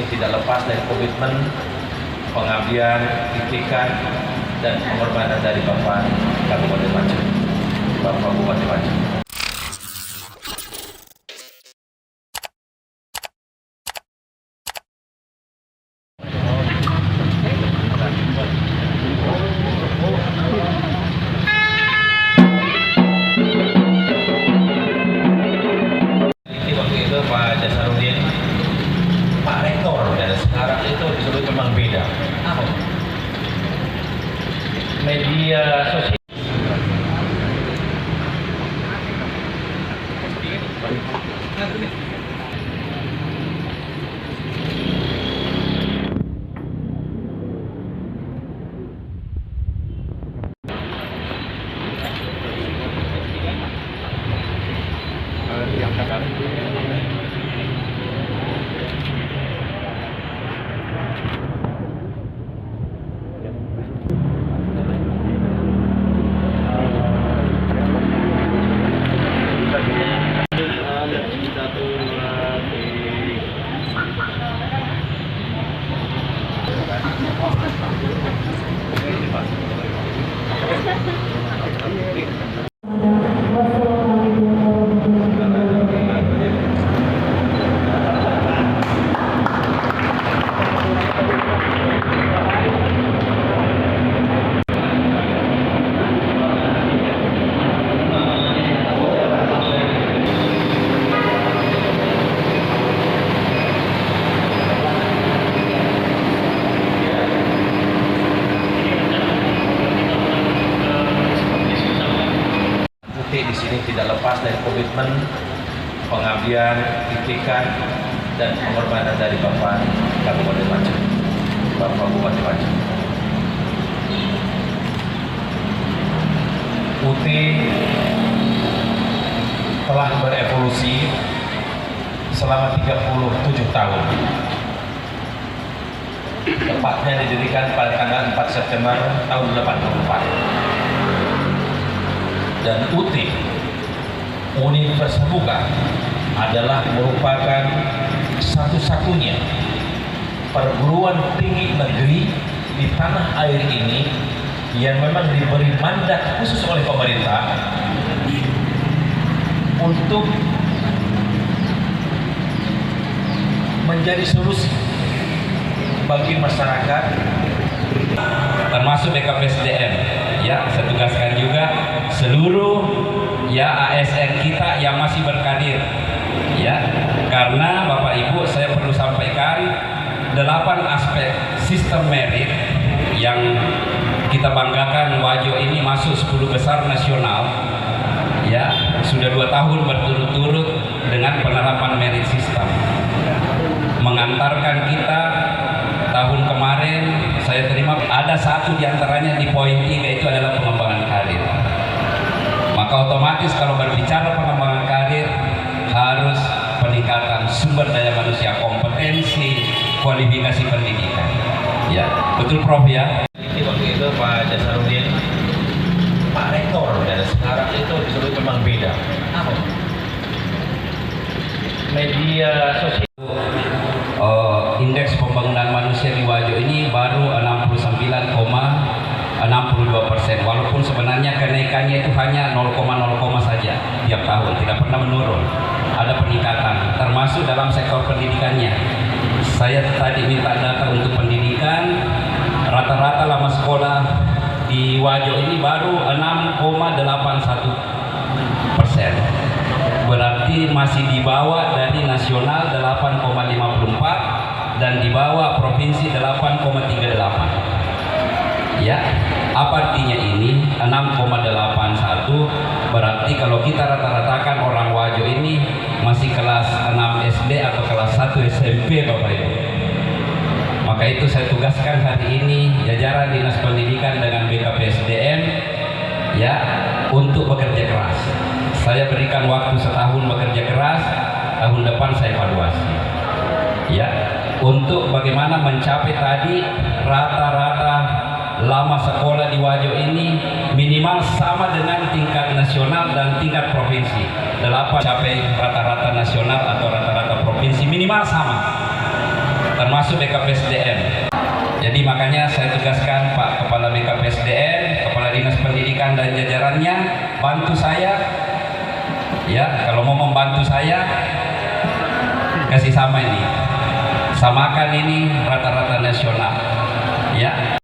sini tidak lepas dari komitmen, pengabdian, itikat, dan pengorbanan dari Bapak Kabupaten Wajo, Bapak Bupati Wajo. Waktu itu Pak Jasarudin, Pak Rektor, dan sekarang itu disuruh memang beda. Apa? Media sosial. Di sini tidak lepas dari komitmen, pengabdian, itikat, dan pengorbanan dari Bapak Kabupaten Wajo, Bapak Bupati Wajo. UT telah berevolusi selama 37 tahun. Tepatnya didirikan pada tanggal 4 September tahun 84. Dan UT, Universitas Terbuka, adalah merupakan satu-satunya perguruan tinggi negeri di tanah air ini yang memang diberi mandat khusus oleh pemerintah untuk menjadi solusi bagi masyarakat, termasuk BKPSDM. Ya, saya tugaskan juga seluruh ASN kita yang masih berkarir, ya, karena Bapak Ibu saya perlu sampaikan 8 aspek sistem merit yang kita banggakan. Wajo ini masuk 10 besar nasional, ya, sudah 2 tahun berturut-turut dengan penerapan merit system, mengantarkan kita. Tahun kemarin saya terima ada 1 diantaranya di poin 3, itu adalah pengembangan karir. Maka otomatis kalau berbicara pengembangan karir harus peningkatan sumber daya manusia, kompetensi, kualifikasi pendidikan. Ya, betul Prof ya. Waktu itu Pak Jasarudin, Pak Rektor, dan sekarang itu disuruh memang beda. Apa? Media sosial. Indeks pembangunan manusia di Wajo ini baru 69,62%, walaupun sebenarnya kenaikannya itu hanya 0,0 saja tiap tahun, tidak pernah menurun. Ada peningkatan, termasuk dalam sektor pendidikannya. Saya tadi minta data untuk pendidikan, rata-rata lama sekolah di Wajo ini baru 6,81%. Berarti masih di bawah dari nasional 8,54 dan di bawah provinsi 8,38. Ya, apa artinya ini? 6,81 berarti kalau kita rata-ratakan orang Wajo ini masih kelas 6 SD atau kelas 1 SMP Bapak Ibu. Maka itu saya tugaskan hari ini jajaran Dinas Pendidikan dengan BKPSDM, ya, untuk bekerja keras. Saya berikan waktu setahun bekerja keras, tahun depan saya evaluasi, ya, untuk bagaimana mencapai tadi rata-rata lama sekolah di Wajo ini minimal sama dengan tingkat nasional dan tingkat provinsi. 8 capai rata-rata nasional atau rata-rata provinsi minimal sama. termasuk BKPSDM. Jadi makanya saya tugaskan Pak Kepala BKPSDM, Kepala Dinas Pendidikan dan jajarannya, bantu saya. Ya, kalau mau membantu saya, kasih sama ini, samakan ini rata-rata nasional. Ya.